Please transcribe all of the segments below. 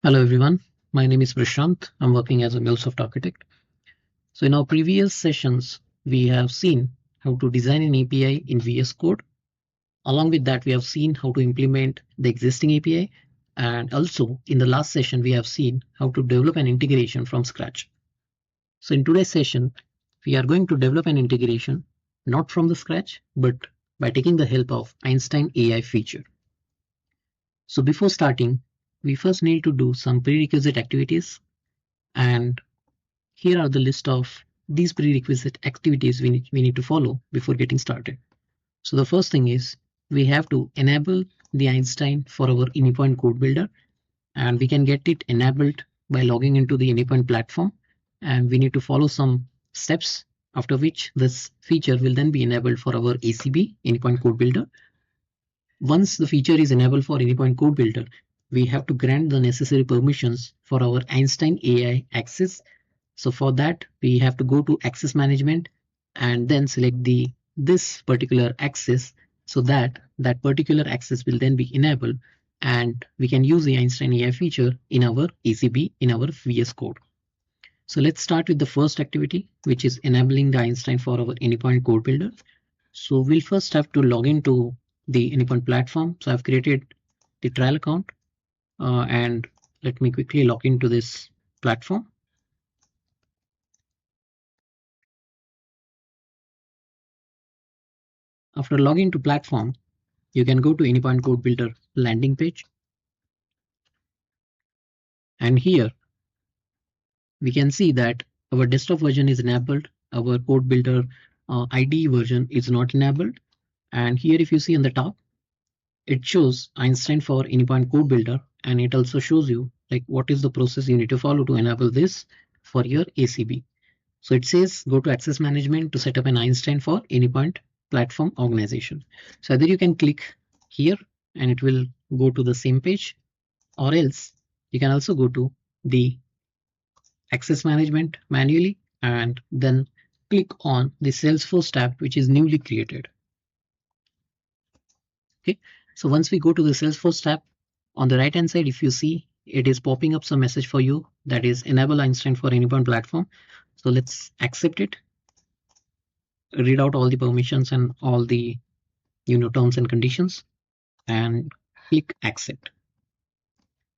Hello everyone, my name is Prashant. I'm working as a MuleSoft architect. So in our previous sessions, we have seen how to design an API in VS Code. Along with that, we have seen how to implement the existing API. And also in the last session, we have seen how to develop an integration from scratch. So in today's session, we are going to develop an integration not from the scratch, but by taking the help of Einstein AI feature. So before starting, we first need to do some prerequisite activities, and here are the list of these prerequisite activities we need to follow before getting started. So the first thing is we have to enable the Einstein for our Anypoint code builder, and we can get it enabled by logging into the Anypoint platform, and we need to follow some steps, after which this feature will then be enabled for our ACB, Anypoint code builder. Once the feature is enabled for Anypoint code builder, we have to grant the necessary permissions for our Einstein AI access. So for that, we have to go to access management and then select this particular access, so that that particular access will then be enabled and we can use the Einstein AI feature in our ACB, in our VS Code. So let's start with the first activity, which is enabling the Einstein for our Anypoint code builder. So we'll first have to log into the Anypoint platform. So I've created the trial account, and let me quickly log into this platform. After logging to platform, you can go to Anypoint Code Builder landing page. And here we can see that our desktop version is enabled. Our code builder IDE version is not enabled. And here, if you see on the top, it shows Einstein for Anypoint Code Builder, and it also shows you like what is the process you need to follow to enable this for your ACB. So it says go to Access Management to set up an Einstein for Anypoint platform organization. So either you can click here and it will go to the same page, or else you can also go to the Access Management manually and then click on the Salesforce tab, which is newly created. Okay, so once we go to the Salesforce tab, on the right hand side, if you see, it is popping up some message for you that is enable Einstein for Anypoint platform. So let's accept it, read out all the permissions and all the terms and conditions, and click accept.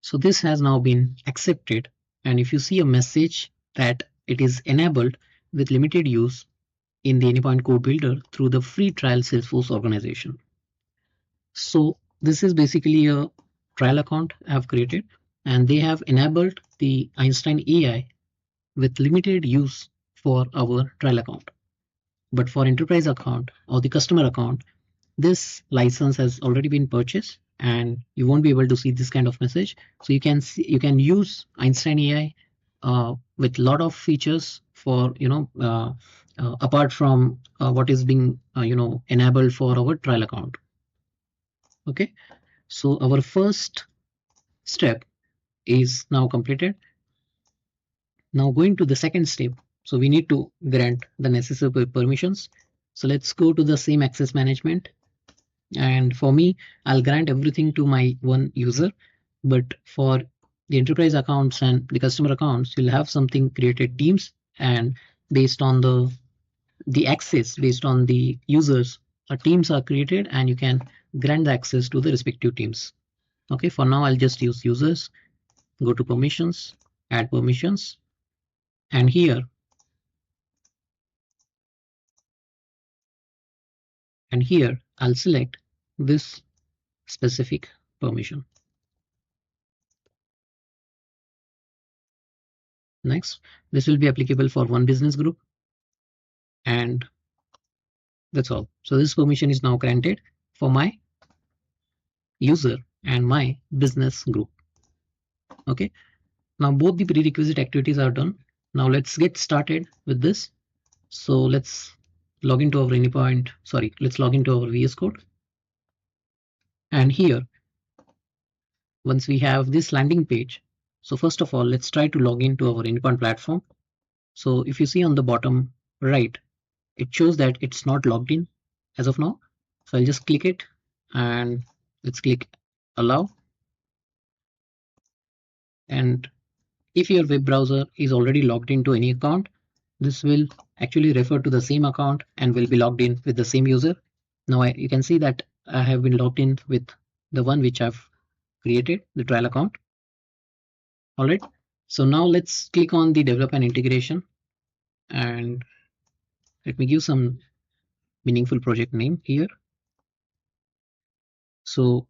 So this has now been accepted, and if you see a message that it is enabled with limited use in the Anypoint code builder through the free trial Salesforce organization. So this is basically a trial account I have created, and they have enabled the Einstein AI with limited use for our trial account. But for enterprise account or the customer account, this license has already been purchased and you won't be able to see this kind of message. So you can see, you can use Einstein AI with a lot of features for apart from what is being enabled for our trial account. Okay, so our first step is now completed. Now going to the second step, so we need to grant the necessary permissions. So let's go to the same access management, and for me, I'll grant everything to my one user, but for the enterprise accounts and the customer accounts, you'll have something created teams, and based on the access, based on the users, teams are created and you can grant the access to the respective teams. Okay, for now I'll just use users, go to permissions, add permissions, and here I'll select this specific permission. Next, this will be applicable for one business group, and that's all. So this permission is now granted for my user and my business group. Okay, now both the prerequisite activities are done. Now let's get started with this. So let's log into our Anypoint, let's log into our VS Code. And here, once we have this landing page, so first of all, let's try to log into our Anypoint platform. So if you see on the bottom right, it shows that it's not logged in as of now. So I'll just click it and let's click allow. And if your web browser is already logged into any account, this will actually refer to the same account and will be logged in with the same user. Now you can see that I have been logged in with the one which I've created, the trial account. All right. So now let's click on the develop and integration, and let me give some meaningful project name here. So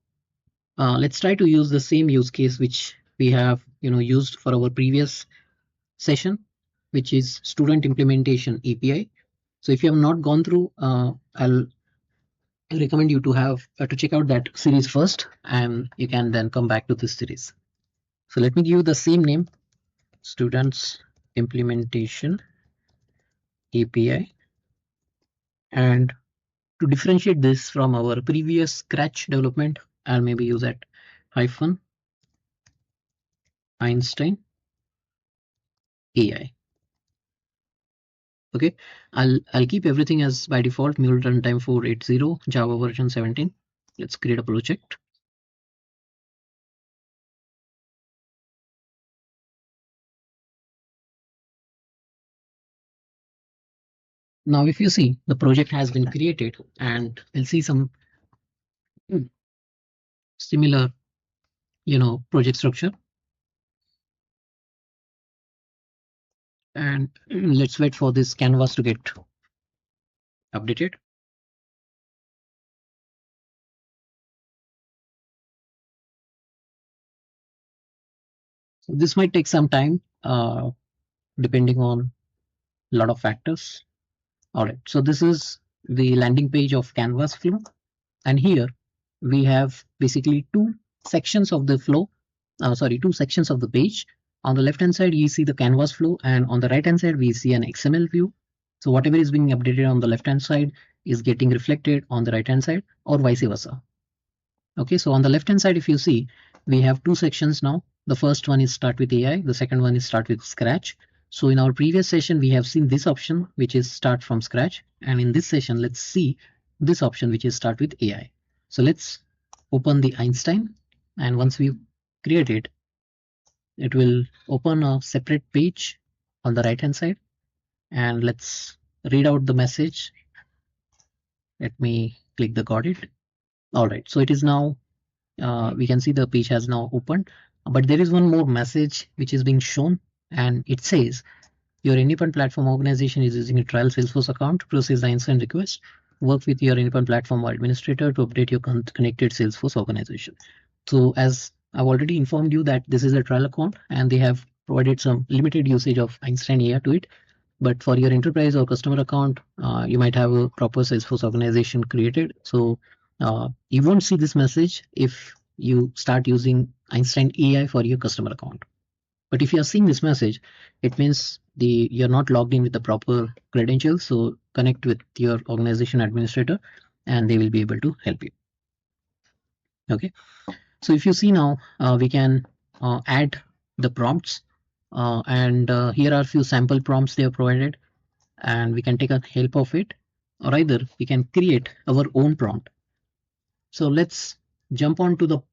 let's try to use the same use case which we have used for our previous session, which is student implementation API. So if you have not gone through, I'll recommend you to have to check out that series first, and you can then come back to this series. So let me give you the same name, students implementation API, and to differentiate this from our previous Scratch development, I'll maybe use that hyphen Einstein AI. Okay, I'll keep everything as by default, Mule runtime 4.80, Java version 17. Let's create a project. Now, if you see, the project has been created, and we'll see some similar, project structure. And let's wait for this canvas to get updated. So this might take some time, depending on a lot of factors. All right, so this is the landing page of Canvas flow, and here we have basically two sections of the flow. Two sections of the page. On the left hand side, you see the Canvas flow, and on the right hand side, we see an XML view. So whatever is being updated on the left hand side is getting reflected on the right hand side, or vice versa. Okay, so on the left hand side, if you see, we have two sections now. The first one is start with AI, the second one is start with Scratch. So in our previous session, we have seen this option, which is start from scratch. And in this session, let's see this option, which is start with AI. So let's open the Einstein. And once we create it, it will open a separate page on the right hand side. And let's read out the message. Let me click the got it. All right, so it is now, we can see the page has now opened, but there is one more message which is being shown, and it says your Anypoint platform organization is using a trial Salesforce account to process the Einstein request. Work with your Anypoint platform administrator to update your connected Salesforce organization. So as I've already informed you that this is a trial account, and they have provided some limited usage of Einstein AI to it. But for your enterprise or customer account, you might have a proper Salesforce organization created. So you won't see this message if you start using Einstein AI for your customer account. But if you are seeing this message, it means you're not logged in with the proper credentials. So connect with your organization administrator, and they will be able to help you. Okay. So if you see now, we can add the prompts, and here are a few sample prompts they have provided, and we can take a help of it, or either we can create our own prompt. So let's jump on to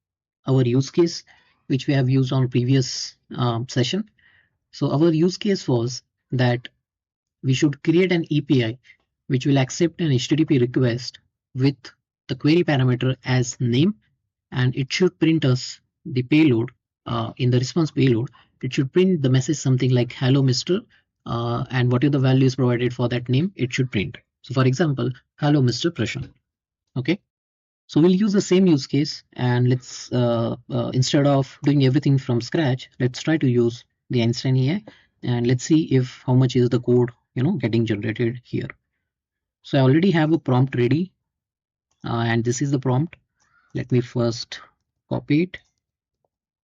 our use case, which we have used on previous session. So our use case was that we should create an API which will accept an HTTP request with the query parameter as name, and it should print us the payload. In the response payload, it should print the message something like hello Mr. And whatever the value is provided for that name, it should print. So for example, hello Mr. Prashant. Okay. So we'll use the same use case, and let's instead of doing everything from scratch, let's try to use the Einstein AI, and let's see if how much is the code getting generated here. So I already have a prompt ready, and this is the prompt. Let me first copy it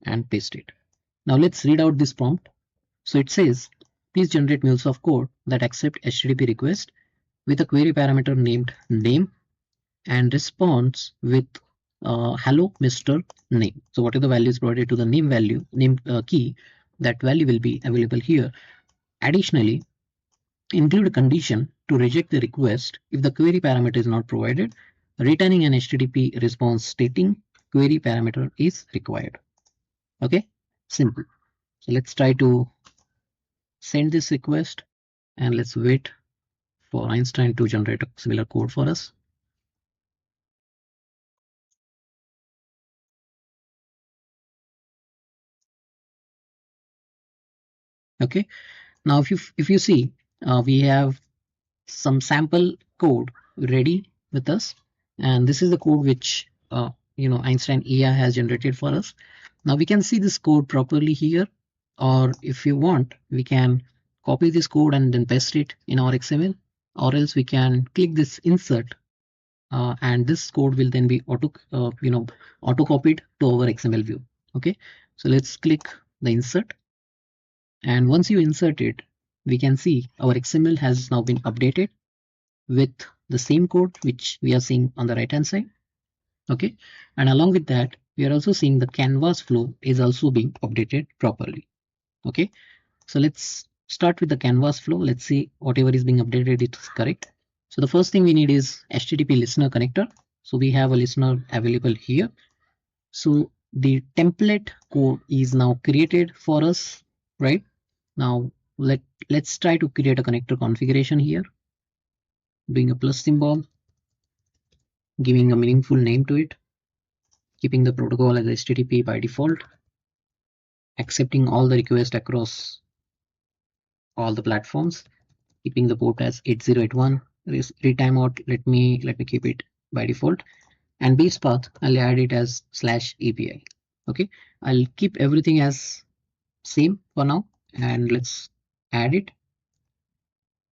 and paste it. Now let's read out this prompt. So it says, please generate MuleSoft code that accept HTTP request with a query parameter named name and response with hello Mr. name. So what are the values provided to the name value, name key, that value will be available here. Additionally, include a condition to reject the request if the query parameter is not provided, returning an HTTP response stating query parameter is required. Okay, simple. So let's try to send this request and let's wait for Einstein to generate a similar code for us. Okay, now if you see, we have some sample code ready with us, and this is the code which Einstein AI has generated for us. Now we can see this code properly here, or if you want, we can copy this code and then paste it in our XML, or else we can click this insert, and this code will then be auto copied to our XML view. Okay, so let's click the insert, and once you insert it, we can see our XML has now been updated with the same code which we are seeing on the right hand side. Okay, and along with that, we are also seeing the canvas flow is also being updated properly. Okay, so let's start with the canvas flow. Let's see whatever is being updated is correct. So the first thing we need is HTTP listener connector. So we have a listener available here. So the template code is now created for us, right? Now let's try to create a connector configuration here, doing a plus symbol, giving a meaningful name to it, keeping the protocol as HTTP by default, accepting all the requests across all the platforms, keeping the port as 8081. Retimeout, let me keep it by default, and base path I'll add it as /API. Okay, I'll keep everything as same for now, and let's add it.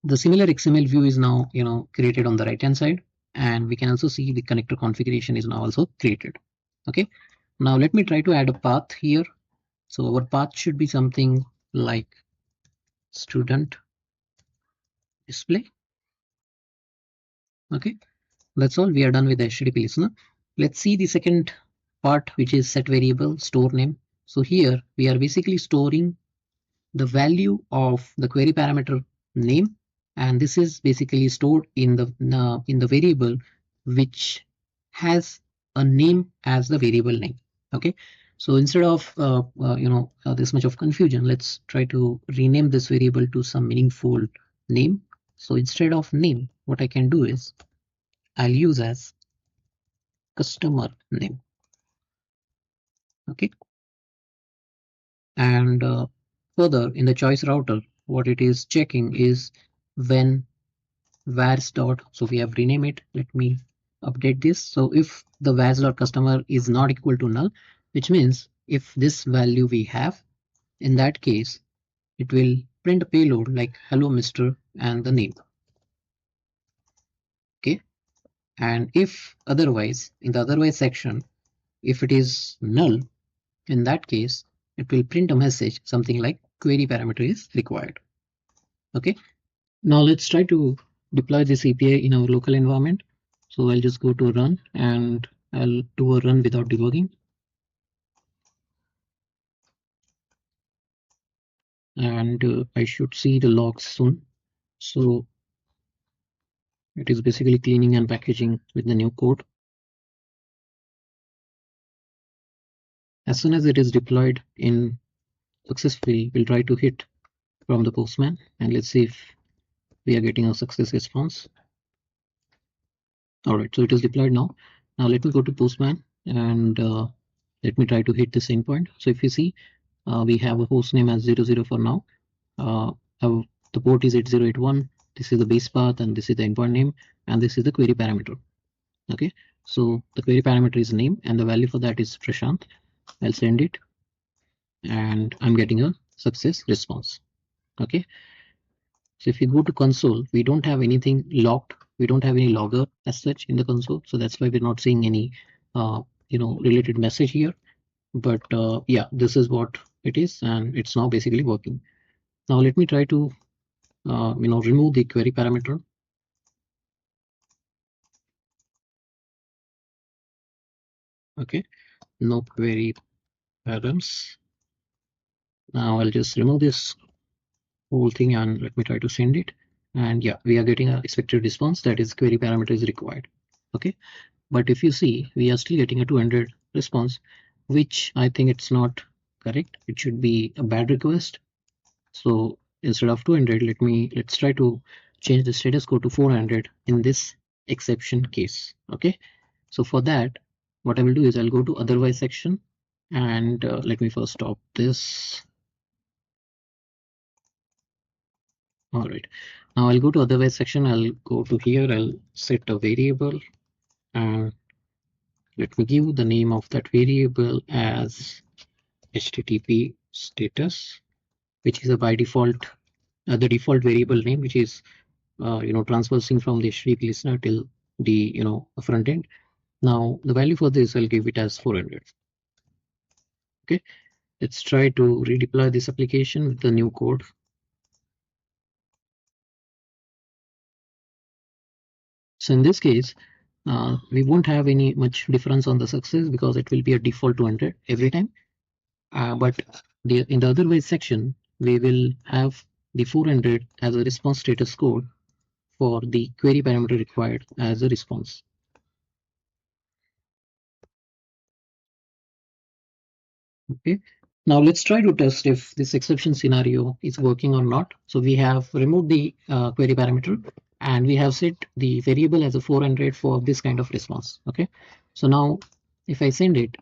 The similar XML view is now created on the right hand side, and we can also see the connector configuration is now also created. Okay, now let me try to add a path here. So our path should be something like student display. Okay, that's all. We are done with the HTTP listener. Let's see the second part, which is set variable store name. So here we are basically storing the value of the query parameter name, and this is basically stored in the variable which has a name as the variable name. Okay, so instead of this much of confusion, let's try to rename this variable to some meaningful name. So instead of name, what I can do is I'll use as customer name. Okay, and further in the choice router, what it is checking is when vars dot, so we have renamed it. Let me update this. So if the vars dot customer is not equal to null, which means if this value we have, in that case it will print a payload like hello Mr. and the name. Okay, and if otherwise, in the otherwise section, if it is null, in that case it will print a message something like query parameter is required. Okay, now let's try to deploy this API in our local environment. So I'll just go to run and I'll do a run without debugging. And I should see the logs soon. So it is basically cleaning and packaging with the new code. As soon as it is deployed in successfully, we'll try to hit from the postman and let's see if we are getting a success response. All right, so it is deployed now. Now let me go to postman and let me try to hit this endpoint. So if you see, we have a host name as 00 for now. The port is 8081. This is the base path, and this is the endpoint name, and this is the query parameter. Okay, so the query parameter is name, and the value for that is Prashant. I'll send it, and I'm getting a success response. Okay, so if you go to console, we don't have anything logged. We don't have any logger as such in the console, so that's why we're not seeing any related message here. But yeah, this is what it is, and it's now basically working. Now let me try to remove the query parameter. Okay, no query params. Now I'll just remove this whole thing and let me try to send it. And yeah, we are getting a expected response, that is query parameter is required. Okay, but if you see, we are still getting a 200 response, which I think it's not correct. It should be a bad request. So instead of 200, let's try to change the status code to 400 in this exception case. Okay. So for that, what I will do is I'll go to otherwise section, and let me first stop this. All right. Now I'll go to otherwise section. I'll go to here. I'll set a variable, and let me give the name of that variable as HTTP status, which is a by default the default variable name, which is transversing from the HTTP listener till the front end. Now the value for this, I'll give it as 400. Okay, let's try to redeploy this application with the new code. So in this case, we won't have any much difference on the success because it will be a default 200 every time. But in the otherwise section, we will have the 400 as a response status code for the query parameter required as a response. Okay, now let's try to test if this exception scenario is working or not. So we have removed the query parameter, and we have set the variable as a 400 for this kind of response. Okay, so now if I send it,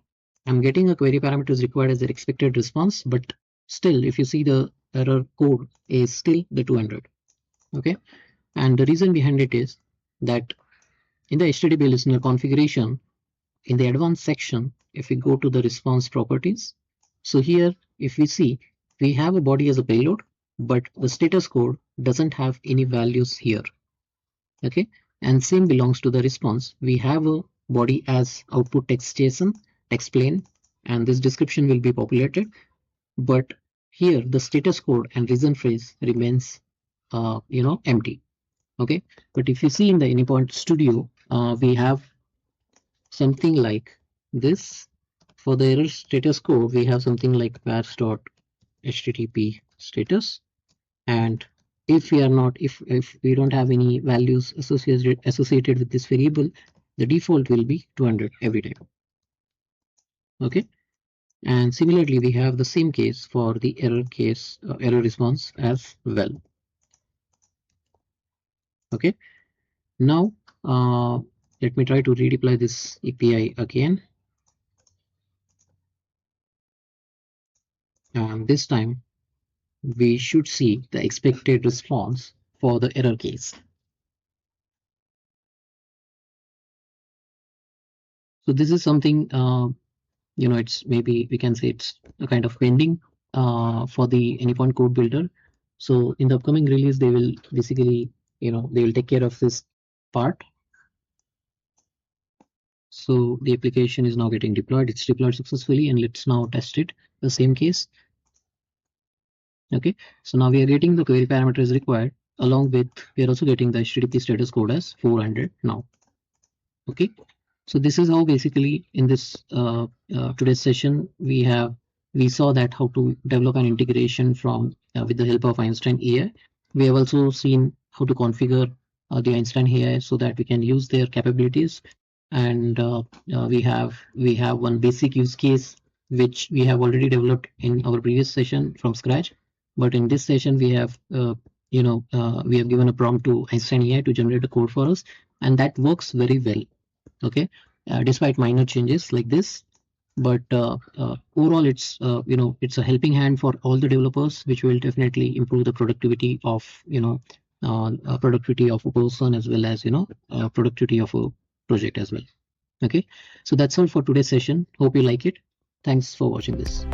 I'm getting a query parameter is required as the expected response, but still, if you see, the error code is still the 200. Okay, and the reason behind it is that in the HTTP listener configuration, in the advanced section, if we go to the response properties, so here if we see, we have a body as a payload, but the status code doesn't have any values here. Okay, and same belongs to the response. We have a body as output text JSON, text plain, and this description will be populated, but here the status code and reason phrase remains empty. Okay, but if you see in the Anypoint Studio, we have something like this. For the error status code, we have something like pars.http status, and if we don't have any values associated with this variable, the default will be 200 every time. Okay, and similarly we have the same case for the error response as well. Okay, now let me try to redeploy this API again, and this time we should see the expected response for the error case. So this is something, it's maybe we can say it's a kind of pending for the Anypoint code builder. So in the upcoming release, they will basically, they will take care of this part. So the application is now getting deployed. It's deployed successfully, and let's now test it, the same case. Okay, so now we are getting the query parameters required, along with we are also getting the HTTP status code as 400 now. Okay, so this is how basically in this today's session we saw that how to develop an integration from with the help of Einstein AI. We have also seen how to configure the Einstein AI so that we can use their capabilities, and we have one basic use case which we have already developed in our previous session from scratch. But in this session we have we have given a prompt to Einstein AI to generate a code for us, and that works very well. Okay, despite minor changes like this, but overall it's it's a helping hand for all the developers, which will definitely improve the productivity of productivity of a person, as well as productivity of a project as well. Okay, so that's all for today's session. Hope you like it. Thanks for watching this.